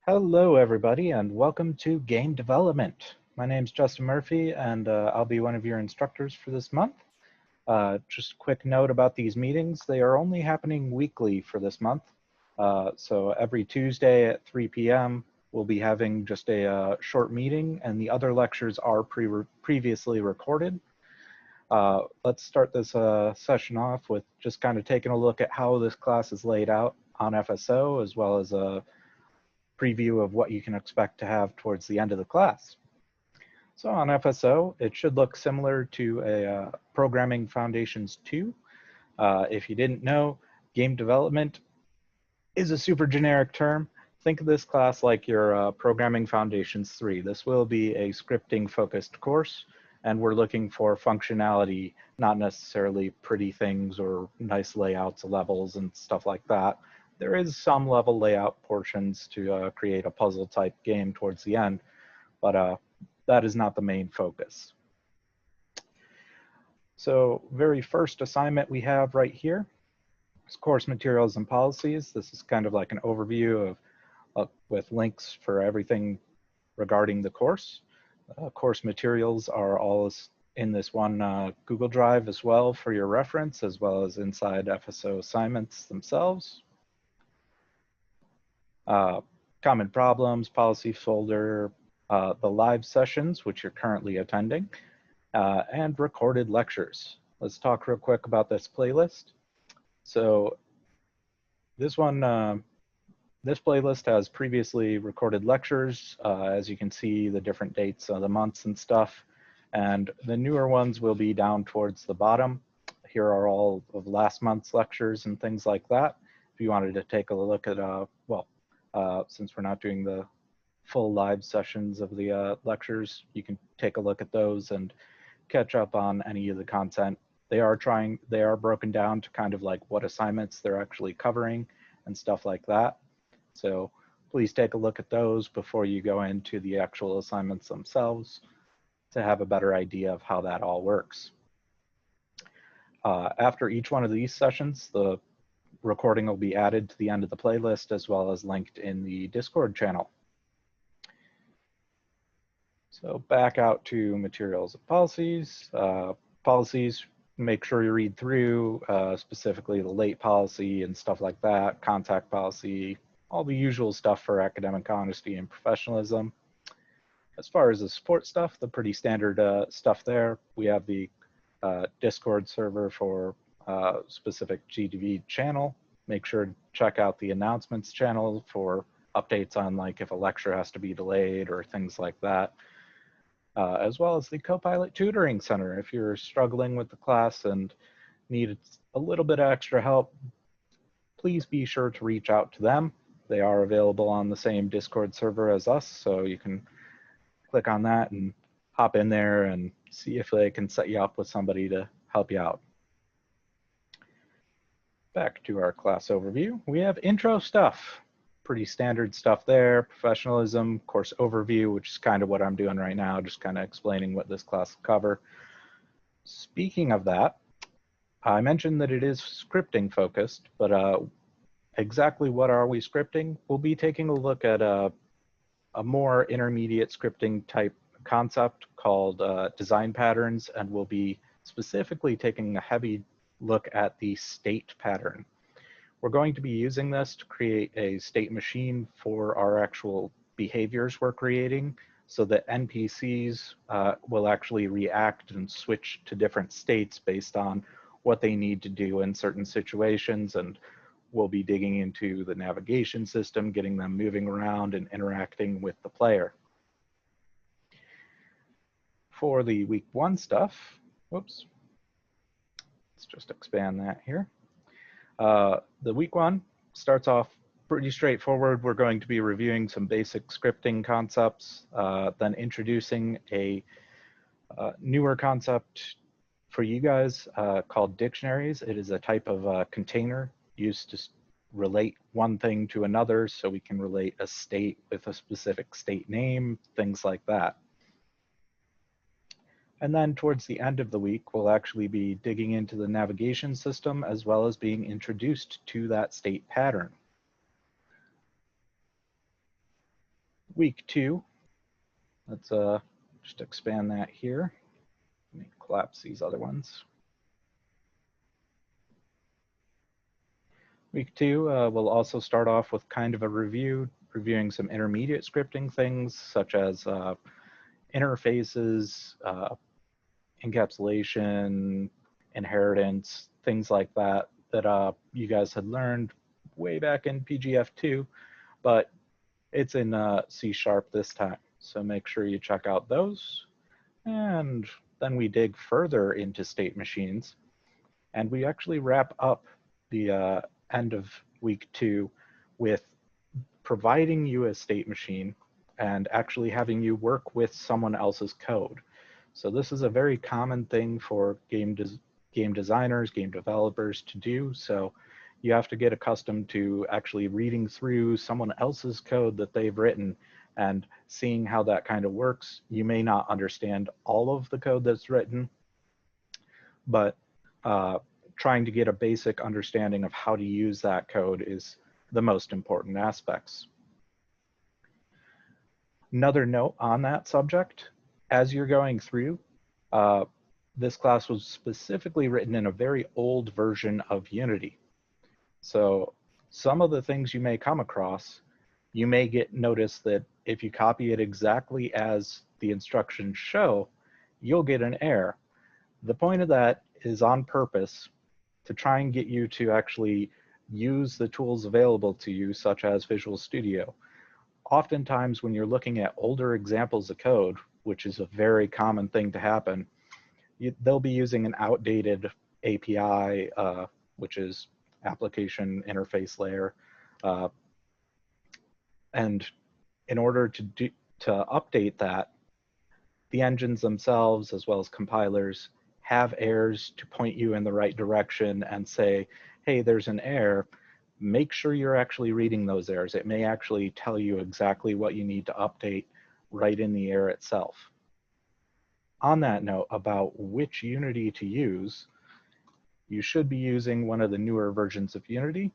Hello, everybody, and welcome to Game Development. My name's Justin Murphy, and I'll be one of your instructors for this month. Just a quick note about these meetings. They are only happening weekly for this month. So every Tuesday at 3 p.m., we'll be having just a short meeting, and the other lectures are previously recorded. Let's start this session off with just kind of taking a look at how this class is laid out on FSO, as well as a preview of what you can expect to have towards the end of the class. So on FSO, it should look similar to a Programming Foundations 2. If you didn't know, game development is a super generic term. Think of this class like your Programming Foundations 3. This will be a scripting focused course, and we're looking for functionality, not necessarily pretty things or nice layouts of levels and stuff like that. There is some level layout portions to create a puzzle type game towards the end, but that is not the main focus. So very first assignment we have right here is course materials and policies. This is kind of like an overview of with links for everything regarding the course. Course materials are all in this one Google Drive as well for your reference, as well as inside FSO assignments themselves. Common problems, policy folder, the live sessions, which you're currently attending, and recorded lectures. Let's talk real quick about this playlist. So this one, this playlist has previously recorded lectures. As you can see, the different dates of the months and stuff. And the newer ones will be down towards the bottom. Here are all of last month's lectures and things like that. If you wanted to take a look at, since we're not doing the full live sessions of the lectures, you can take a look at those and catch up on any of the content. They are broken down to kind of like what assignments they're actually covering and stuff like that. So please take a look at those before you go into the actual assignments themselves to have a better idea of how that all works. After each one of these sessions, the recording will be added to the end of the playlist as well as linked in the Discord channel. So back out to materials and policies. Policies, make sure you read through, specifically the late policy and stuff like that, contact policy, all the usual stuff for academic honesty and professionalism. As far as the support stuff, the pretty standard stuff there. We have the Discord server for specific GDV channel. Make sure to check out the announcements channel for updates on like if a lecture has to be delayed or things like that. As well as the Copilot Tutoring Center. If you're struggling with the class and need a little bit of extra help, please be sure to reach out to them. They are available on the same Discord server as us, so you can click on that and hop in there and see if they can set you up with somebody to help you out. Back to our class overview, we have intro stuff. Pretty standard stuff there, professionalism, course overview, which is kind of what I'm doing right now, just kind of explaining what this class will cover. Speaking of that, I mentioned that it is scripting focused, but exactly what are we scripting? We'll be taking a look at a more intermediate scripting type concept called design patterns, and we'll be specifically taking a heavy look at the state pattern. We're going to be using this to create a state machine for our actual behaviors we're creating so that NPCs will actually react and switch to different states based on what they need to do in certain situations, and we'll be digging into the navigation system, getting them moving around and interacting with the player. For the week one stuff, whoops, let's just expand that here. The week one starts off pretty straightforward. We're going to be reviewing some basic scripting concepts, then introducing a newer concept for you guys called dictionaries. It is a type of container used to relate one thing to another, so we can relate a state with a specific state name, things like that. And then towards the end of the week, we'll actually be digging into the navigation system as well as being introduced to that state pattern. Week 2, let's just expand that here. Let me collapse these other ones. Week 2, we'll also start off with kind of a review, reviewing some intermediate scripting things such as interfaces, encapsulation, inheritance, things like that that you guys had learned way back in PGF2, but it's in C# this time. So make sure you check out those. And then we dig further into state machines, and we actually wrap up the end of week 2 with providing you a state machine and actually having you work with someone else's code. So this is a very common thing for game designers, game developers to do. So you have to get accustomed to actually reading through someone else's code that they've written and seeing how that kind of works. You may not understand all of the code that's written, but trying to get a basic understanding of how to use that code is the most important aspects. Another note on that subject, as you're going through, this class was specifically written in a very old version of Unity. So some of the things you may come across, you may get notice that if you copy it exactly as the instructions show, you'll get an error. The point of that is on purpose to try and get you to actually use the tools available to you, such as Visual Studio. Oftentimes when you're looking at older examples of code, which is a very common thing to happen, they'll be using an outdated API, which is application interface layer. And in order to update that, the engines themselves, as well as compilers, have errors to point you in the right direction and say, hey, there's an error. Make sure you're actually reading those errors. It may actually tell you exactly what you need to update right in the error itself. On that note about which Unity to use, you should be using one of the newer versions of Unity.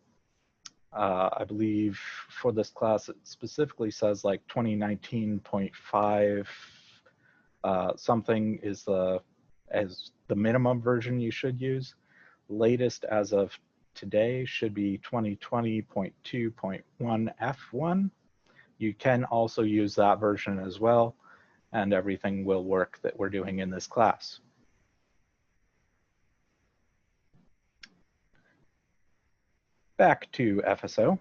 I believe for this class, it specifically says like 2019.5 something is the minimum version you should use. Latest as of today should be 2020.2.1 F1. You can also use that version as well, and everything will work that we're doing in this class. Back to FSO.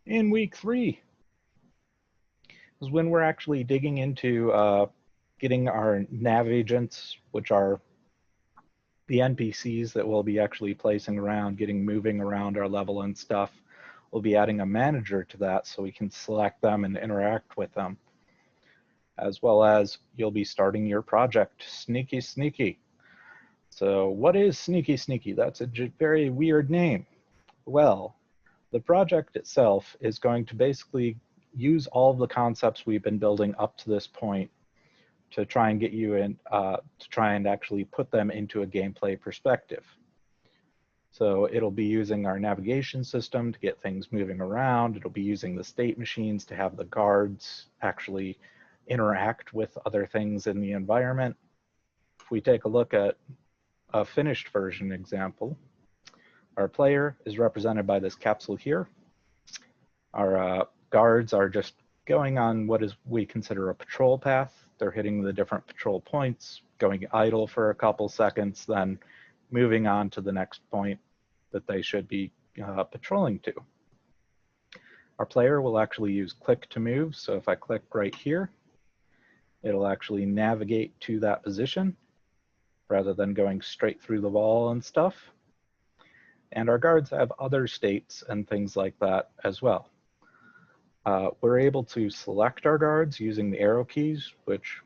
In week 3 is when we're actually digging into getting our nav agents, which are the NPCs that we'll be actually placing around, moving around our level and stuff. We'll be adding a manager to that so we can select them and interact with them. As well as you'll be starting your project, Sneaky Sneaky. So what is Sneaky Sneaky? That's a very weird name. Well, the project itself is going to basically use all of the concepts we've been building up to this point to try and get you in, to try and actually put them into a gameplay perspective. So it'll be using our navigation system to get things moving around. It'll be using the state machines to have the guards actually interact with other things in the environment. If we take a look at a finished version example, our player is represented by this capsule here. Our guards are just going on what we consider a patrol path. They're hitting the different patrol points, going idle for a couple seconds, then moving on to the next point that they should be patrolling to. Our player will actually use click to move. So if I click right here, it'll actually navigate to that position rather than going straight through the wall and stuff. And our guards have other states and things like that as well. We're able to select our guards using the arrow keys, which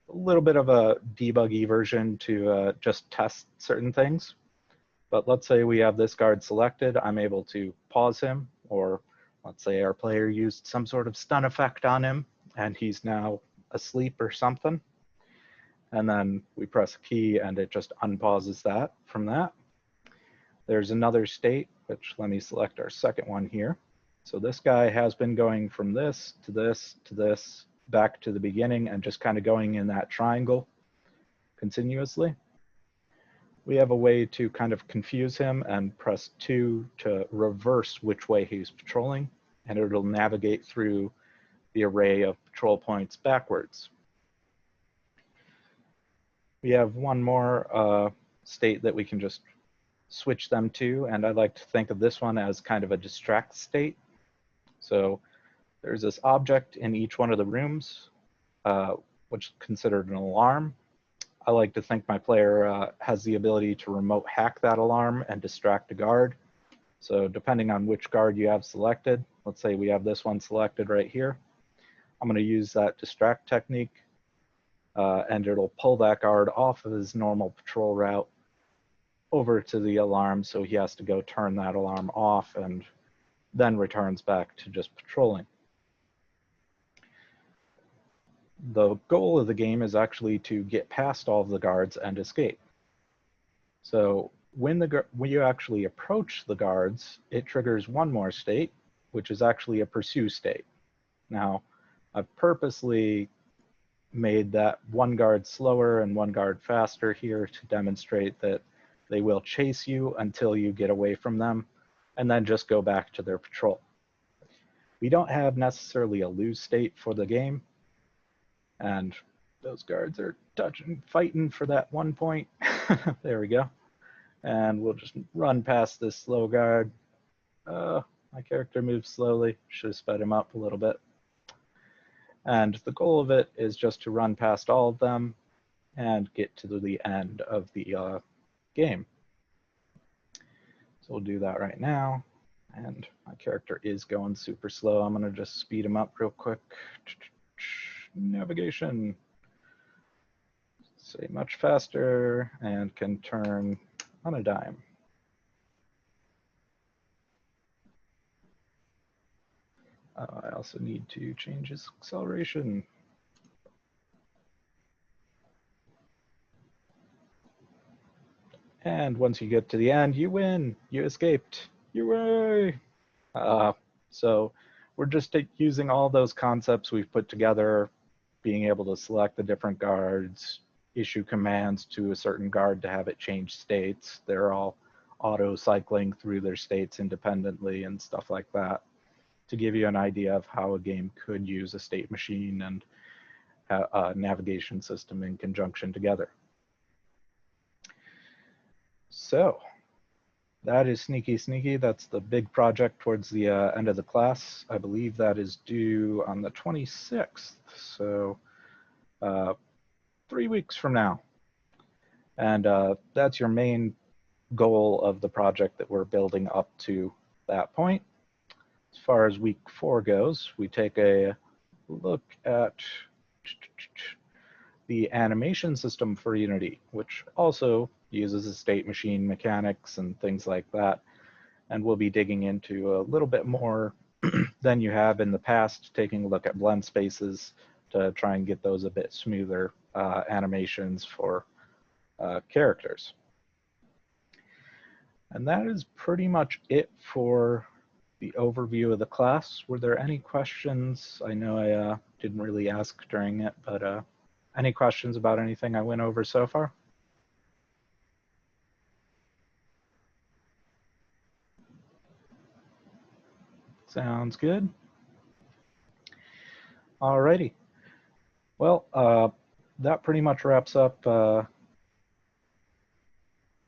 a little bit of a debuggy version to just test certain things. But let's say we have this guard selected. I'm able to pause him, or let's say our player used some sort of stun effect on him and he's now asleep or something. And then we press a key and it just unpauses that from that. There's another state, which let me select our second one here. So this guy has been going from this to this to this, back to the beginning, and just kind of going in that triangle continuously. We have a way to kind of confuse him and press 2 to reverse which way he's patrolling, and it'll navigate through the array of patrol points backwards. We have one more state that we can just switch them to, and I like to think of this one as kind of a distract state. So there's this object in each one of the rooms, which is considered an alarm. I like to think my player has the ability to remote hack that alarm and distract a guard. So depending on which guard you have selected, let's say we have this one selected right here, I'm going to use that distract technique, and it'll pull that guard off of his normal patrol route over to the alarm, so he has to go turn that alarm off and then returns back to just patrolling. The goal of the game is actually to get past all of the guards and escape. So when you actually approach the guards, it triggers one more state, which is actually a pursue state. Now, I've purposely made that one guard slower and one guard faster here to demonstrate that they will chase you until you get away from them and then just go back to their patrol. We don't have necessarily a lose state for the game, and those guards are fighting for that 1 point. There we go. And we'll just run past this slow guard. My character moves slowly. Should have sped him up a little bit. And the goal of it is just to run past all of them and get to the end of the game. So we'll do that right now. And my character is going super slow. I'm going to just speed him up real quick. Navigation. Say much faster and can turn on a dime. I also need to change his acceleration. And once you get to the end, you win. You escaped. Hooray! So we're just using all those concepts we've put together, being able to select the different guards, issue commands to a certain guard to have it change states. They're all auto-cycling through their states independently and stuff like that, to give you an idea of how a game could use a state machine and a navigation system in conjunction together. So that is Sneaky Sneaky. That's the big project towards the end of the class. I believe that is due on the 26th. So 3 weeks from now. And that's your main goal of the project that we're building up to that point. As far as week 4 goes, we take a look at the animation system for Unity, which also uses a state machine mechanics and things like that. And we'll be digging into a little bit more than you have in the past, taking a look at blend spaces to try and get those a bit smoother animations for characters. And that is pretty much it for the overview of the class. Were there any questions? I know I didn't really ask during it, but any questions about anything I went over so far? Sounds good. Alrighty. Well, that pretty much wraps up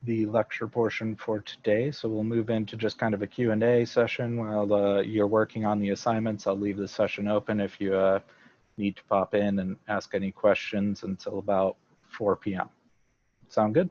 the lecture portion for today. So we'll move into just kind of a Q&A session while you're working on the assignments. I'll leave the session open if you need to pop in and ask any questions until about 4 p.m. Sound good?